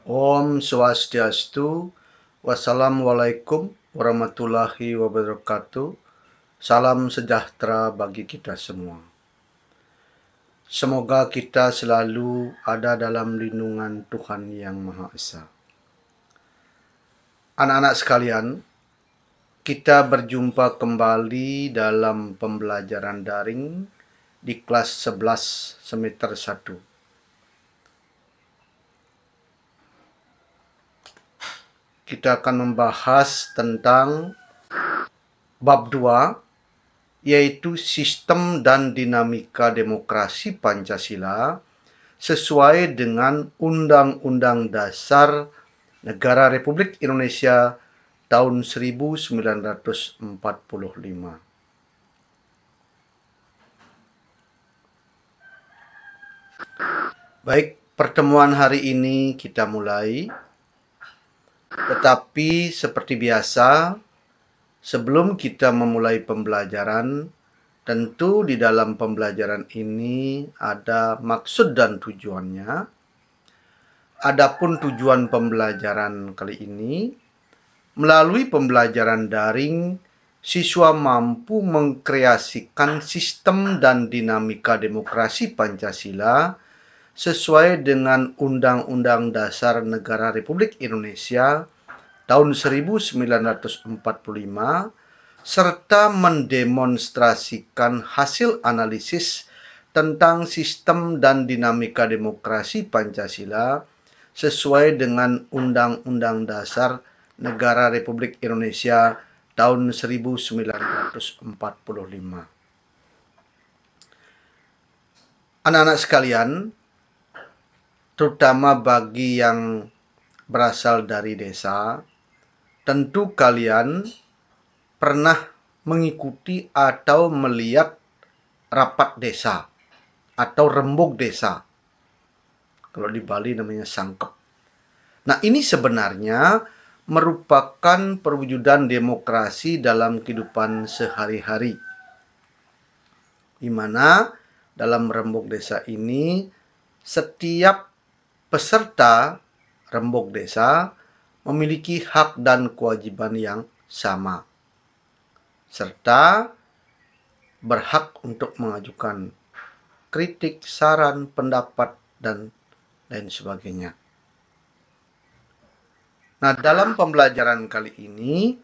Om Swastiastu, Wassalamualaikum warahmatullahi wabarakatuh. Salam sejahtera bagi kita semua. Semoga kita selalu ada dalam lindungan Tuhan Yang Maha Esa. Anak-anak sekalian, kita berjumpa kembali dalam pembelajaran daring di kelas 11 semester 1. Kita akan membahas tentang bab 2, yaitu sistem dan dinamika demokrasi Pancasila sesuai dengan Undang-Undang Dasar Negara Republik Indonesia tahun 1945. Baik, pertemuan hari ini kita mulai. Tetapi seperti biasa, sebelum kita memulai pembelajaran, tentu di dalam pembelajaran ini ada maksud dan tujuannya. Adapun tujuan pembelajaran kali ini, melalui pembelajaran daring, siswa mampu mengkreasikan sistem dan dinamika demokrasi Pancasila sesuai dengan Undang-Undang Dasar Negara Republik Indonesia tahun 1945 serta mendemonstrasikan hasil analisis tentang sistem dan dinamika demokrasi Pancasila sesuai dengan Undang-Undang Dasar Negara Republik Indonesia tahun 1945. Anak-anak sekalian, terutama bagi yang berasal dari desa, tentu kalian pernah mengikuti atau melihat rapat desa atau rembuk desa. Kalau di Bali namanya sangkep. Nah, ini sebenarnya merupakan perwujudan demokrasi dalam kehidupan sehari-hari. Di mana dalam rembuk desa ini setiap peserta rembuk desa memiliki hak dan kewajiban yang sama, serta berhak untuk mengajukan kritik, saran, pendapat, dan lain sebagainya. Nah, dalam pembelajaran kali ini,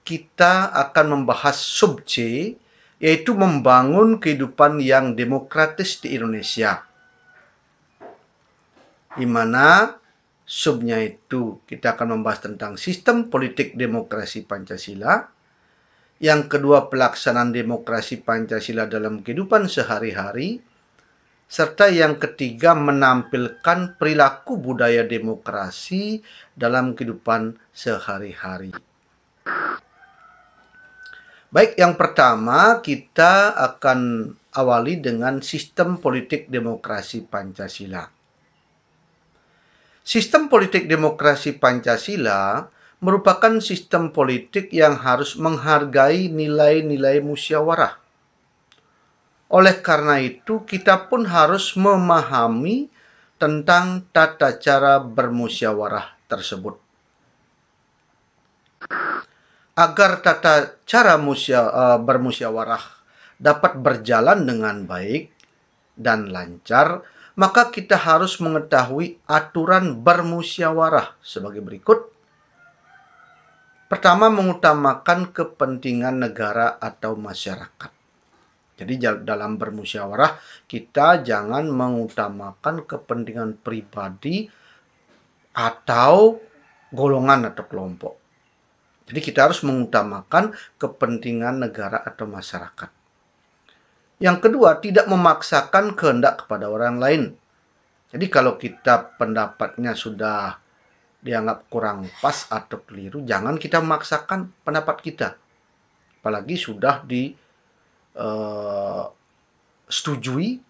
kita akan membahas sub C, yaitu membangun kehidupan yang demokratis di Indonesia. Di mana subnya itu kita akan membahas tentang sistem politik demokrasi Pancasila. Yang kedua, pelaksanaan demokrasi Pancasila dalam kehidupan sehari-hari. Serta yang ketiga, menampilkan perilaku budaya demokrasi dalam kehidupan sehari-hari. Baik, yang pertama kita akan awali dengan sistem politik demokrasi Pancasila. Sistem politik demokrasi Pancasila merupakan sistem politik yang harus menghargai nilai-nilai musyawarah. Oleh karena itu, kita pun harus memahami tentang tata cara bermusyawarah tersebut. Agar tata cara bermusyawarah dapat berjalan dengan baik dan lancar, maka kita harus mengetahui aturan bermusyawarah sebagai berikut. Pertama, mengutamakan kepentingan negara atau masyarakat. Jadi dalam bermusyawarah, kita jangan mengutamakan kepentingan pribadi atau golongan atau kelompok. Jadi kita harus mengutamakan kepentingan negara atau masyarakat. Yang kedua, tidak memaksakan kehendak kepada orang lain. Jadi kalau kita pendapatnya sudah dianggap kurang pas atau keliru, jangan kita memaksakan pendapat kita. Apalagi sudah disetujui,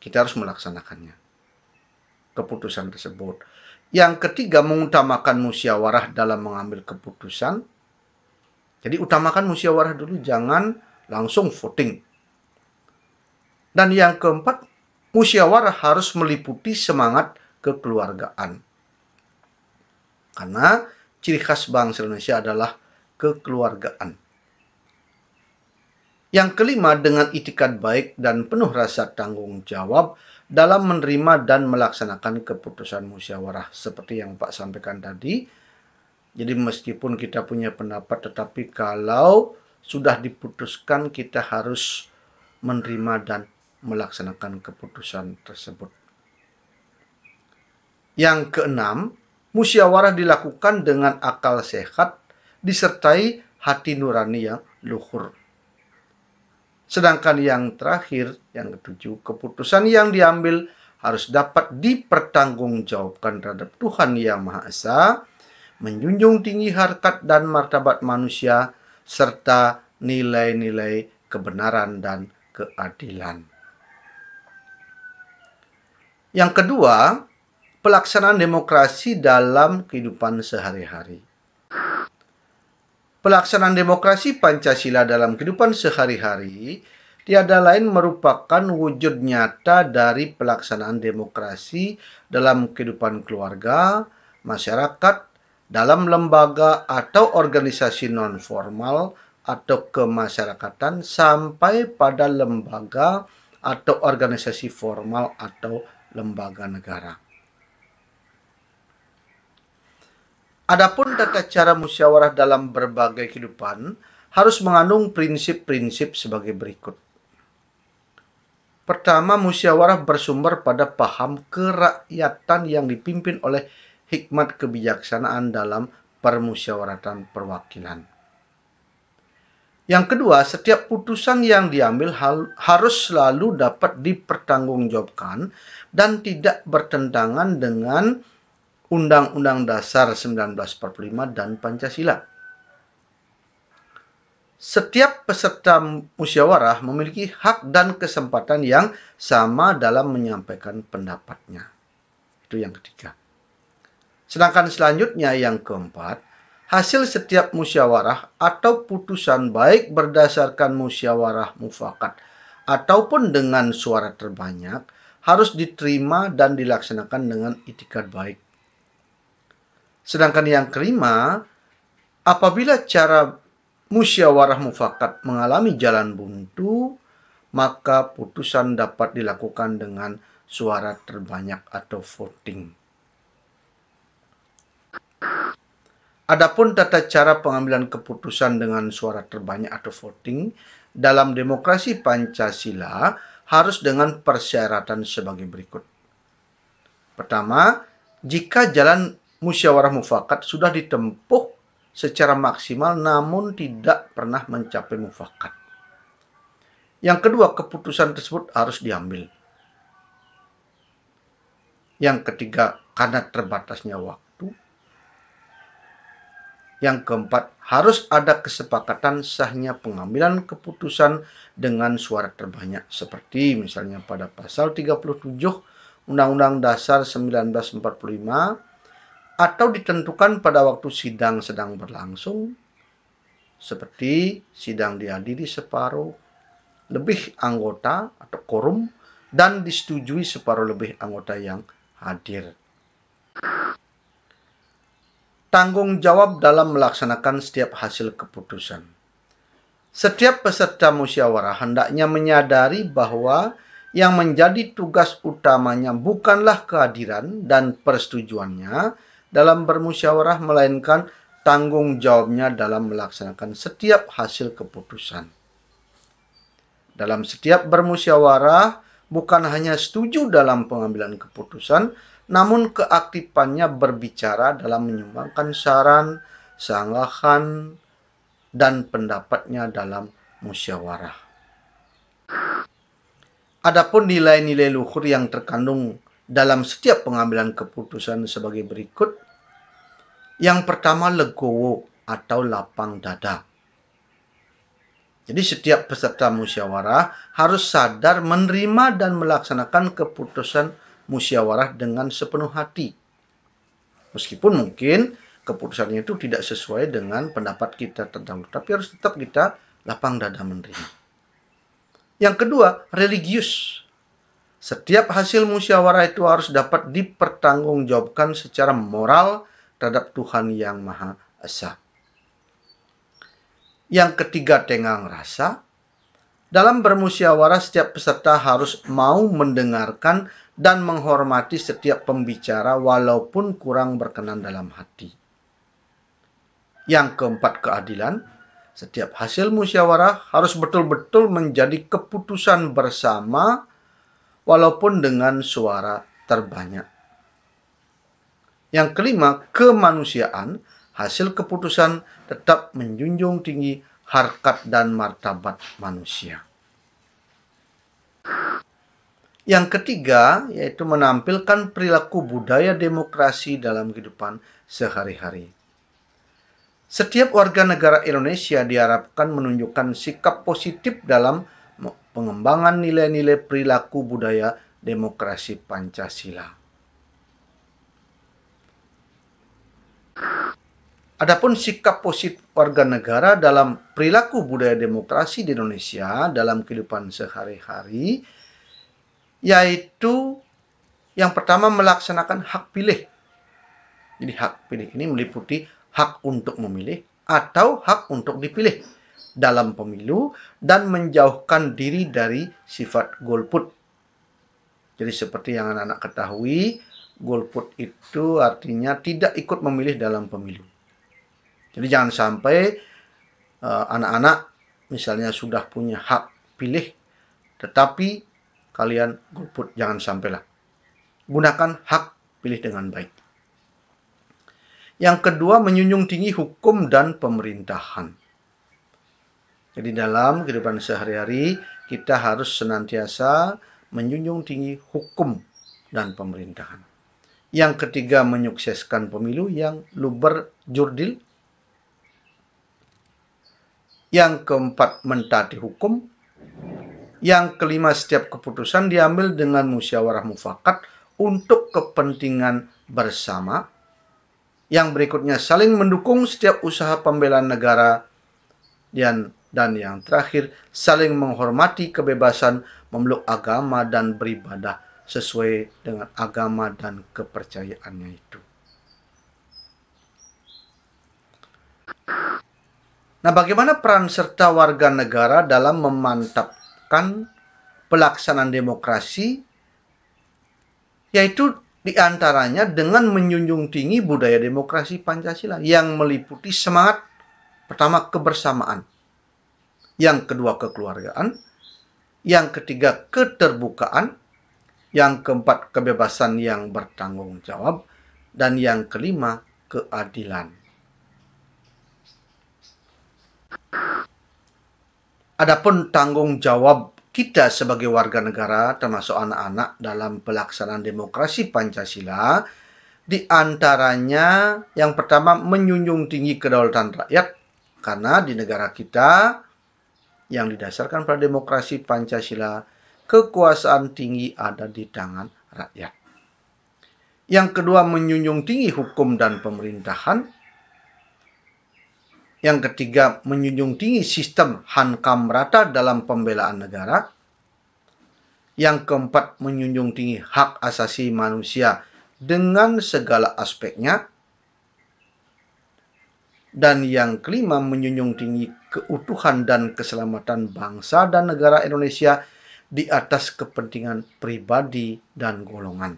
kita harus melaksanakannya. Keputusan tersebut. Yang ketiga, mengutamakan musyawarah dalam mengambil keputusan. Jadi utamakan musyawarah dulu, jangan langsung voting. Dan yang keempat, musyawarah harus meliputi semangat kekeluargaan. Karena ciri khas bangsa Indonesia adalah kekeluargaan. Yang kelima, dengan itikad baik dan penuh rasa tanggung jawab dalam menerima dan melaksanakan keputusan musyawarah. Seperti yang Pak sampaikan tadi, jadi meskipun kita punya pendapat, tetapi kalau sudah diputuskan kita harus menerima dan melaksanakan keputusan tersebut. Yang keenam, musyawarah dilakukan dengan akal sehat disertai hati nurani yang luhur. Sedangkan yang terakhir, yang ketujuh, keputusan yang diambil harus dapat dipertanggungjawabkan terhadap Tuhan Yang Maha Esa, menjunjung tinggi harkat dan martabat manusia, serta nilai-nilai kebenaran dan keadilan. Yang kedua, pelaksanaan demokrasi dalam kehidupan sehari-hari. Pelaksanaan demokrasi Pancasila dalam kehidupan sehari-hari tiada lain merupakan wujud nyata dari pelaksanaan demokrasi dalam kehidupan keluarga, masyarakat, dalam lembaga atau organisasi non-formal atau kemasyarakatan sampai pada lembaga atau organisasi formal atau lembaga negara. Adapun tata cara musyawarah dalam berbagai kehidupan harus mengandung prinsip-prinsip sebagai berikut. Pertama, musyawarah bersumber pada paham kerakyatan yang dipimpin oleh hikmat kebijaksanaan dalam permusyawaratan perwakilan. Yang kedua, setiap putusan yang diambil harus selalu dapat dipertanggungjawabkan dan tidak bertentangan dengan Undang-Undang Dasar 1945 dan Pancasila. Setiap peserta musyawarah memiliki hak dan kesempatan yang sama dalam menyampaikan pendapatnya. Itu yang ketiga. Sedangkan selanjutnya yang keempat, hasil setiap musyawarah atau putusan baik berdasarkan musyawarah mufakat ataupun dengan suara terbanyak harus diterima dan dilaksanakan dengan itikad baik. Sedangkan yang kelima, apabila cara musyawarah mufakat mengalami jalan buntu, maka putusan dapat dilakukan dengan suara terbanyak atau voting. Adapun tata cara pengambilan keputusan dengan suara terbanyak atau voting dalam demokrasi Pancasila harus dengan persyaratan sebagai berikut. Pertama, jika jalan musyawarah mufakat sudah ditempuh secara maksimal namun tidak pernah mencapai mufakat. Yang kedua, keputusan tersebut harus diambil. Yang ketiga, karena terbatasnya waktu. Yang keempat, harus ada kesepakatan sahnya pengambilan keputusan dengan suara terbanyak. Seperti misalnya pada pasal 37 Undang-Undang Dasar 1945, atau ditentukan pada waktu sidang sedang berlangsung, seperti sidang dihadiri separuh lebih anggota atau quorum dan disetujui separuh lebih anggota yang hadir. Tanggung jawab dalam melaksanakan setiap hasil keputusan. Setiap peserta musyawarah hendaknya menyadari bahwa yang menjadi tugas utamanya bukanlah kehadiran dan persetujuannya dalam bermusyawarah, melainkan tanggung jawabnya dalam melaksanakan setiap hasil keputusan. Dalam setiap bermusyawarah, bukan hanya setuju dalam pengambilan keputusan, namun keaktifannya berbicara dalam menyumbangkan saran, sanggahan, dan pendapatnya dalam musyawarah. Adapun nilai-nilai luhur yang terkandung dalam setiap pengambilan keputusan sebagai berikut. Yang pertama, legowo atau lapang dada. Jadi setiap peserta musyawarah harus sadar menerima dan melaksanakan keputusan musyawarah dengan sepenuh hati. Meskipun mungkin keputusannya itu tidak sesuai dengan pendapat kita terdahulu, tapi harus tetap kita lapang dada menerima. Yang kedua, religius. Setiap hasil musyawarah itu harus dapat dipertanggungjawabkan secara moral terhadap Tuhan Yang Maha Esa. Yang ketiga, tenggang rasa. Dalam bermusyawarah, setiap peserta harus mau mendengarkan dan menghormati setiap pembicara walaupun kurang berkenan dalam hati. Yang keempat, keadilan. Setiap hasil musyawarah harus betul-betul menjadi keputusan bersama walaupun dengan suara terbanyak. Yang kelima, kemanusiaan. Hasil keputusan tetap menjunjung tinggi harkat dan martabat manusia. Yang ketiga, yaitu menampilkan perilaku budaya demokrasi dalam kehidupan sehari-hari. Setiap warga negara Indonesia diharapkan menunjukkan sikap positif dalam pengembangan nilai-nilai perilaku budaya demokrasi Pancasila. Adapun sikap positif warga negara dalam perilaku budaya demokrasi di Indonesia dalam kehidupan sehari-hari, yaitu yang pertama, melaksanakan hak pilih. Jadi hak pilih ini meliputi hak untuk memilih atau hak untuk dipilih dalam pemilu dan menjauhkan diri dari sifat golput. Jadi seperti yang anak-anak ketahui, golput itu artinya tidak ikut memilih dalam pemilu. Jadi jangan sampai anak-anak misalnya sudah punya hak pilih, tetapi kalian golput, jangan sampailah. Gunakan hak pilih dengan baik. Yang kedua, menjunjung tinggi hukum dan pemerintahan. Jadi dalam kehidupan sehari-hari kita harus senantiasa menjunjung tinggi hukum dan pemerintahan. Yang ketiga, menyukseskan pemilu yang luber jurdil. Yang keempat, mentaati hukum. Yang kelima, setiap keputusan diambil dengan musyawarah mufakat untuk kepentingan bersama. Yang berikutnya, saling mendukung setiap usaha pembelaan negara. Dan yang terakhir, saling menghormati kebebasan memeluk agama dan beribadah sesuai dengan agama dan kepercayaannya itu. Nah, bagaimana peran serta warga negara dalam memantapkan pelaksanaan demokrasi? Yaitu diantaranya dengan menjunjung tinggi budaya demokrasi Pancasila yang meliputi semangat pertama, kebersamaan. Yang kedua, kekeluargaan. Yang ketiga, keterbukaan. Yang keempat, kebebasan yang bertanggung jawab. Dan yang kelima, keadilan. Adapun tanggung jawab kita sebagai warga negara, termasuk anak-anak, dalam pelaksanaan demokrasi Pancasila, di antaranya yang pertama, menjunjung tinggi kedaulatan rakyat, karena di negara kita yang didasarkan pada demokrasi Pancasila, kekuasaan tinggi ada di tangan rakyat. Yang kedua, menjunjung tinggi hukum dan pemerintahan. Yang ketiga, menjunjung tinggi sistem hankam rata dalam pembelaan negara. Yang keempat, menjunjung tinggi hak asasi manusia dengan segala aspeknya. Dan yang kelima, menjunjung tinggi keutuhan dan keselamatan bangsa dan negara Indonesia di atas kepentingan pribadi dan golongan.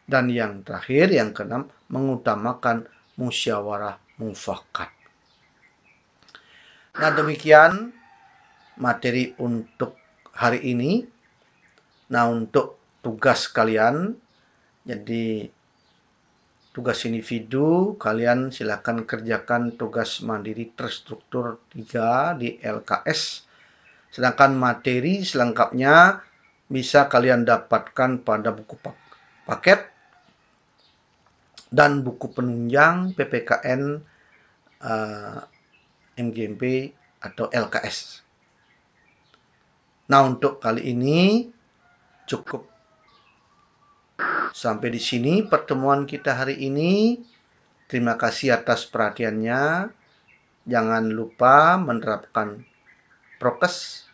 Dan yang terakhir, yang keenam, mengutamakan musyawarah mufakat. Nah, demikian materi untuk hari ini. Nah, untuk tugas kalian, jadi tugas individu, kalian silakan kerjakan tugas mandiri terstruktur 3 di LKS. Sedangkan materi selengkapnya bisa kalian dapatkan pada buku paket dan buku penunjang PPKN MGMP atau LKS. Nah, untuk kali ini cukup sampai di sini pertemuan kita hari ini. Terima kasih atas perhatiannya. Jangan lupa menerapkan prokes.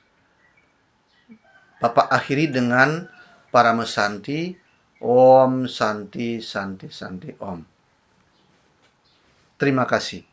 Bapak akhiri dengan Paramesanti. Om Santi Santi Santi Om. Terima kasih.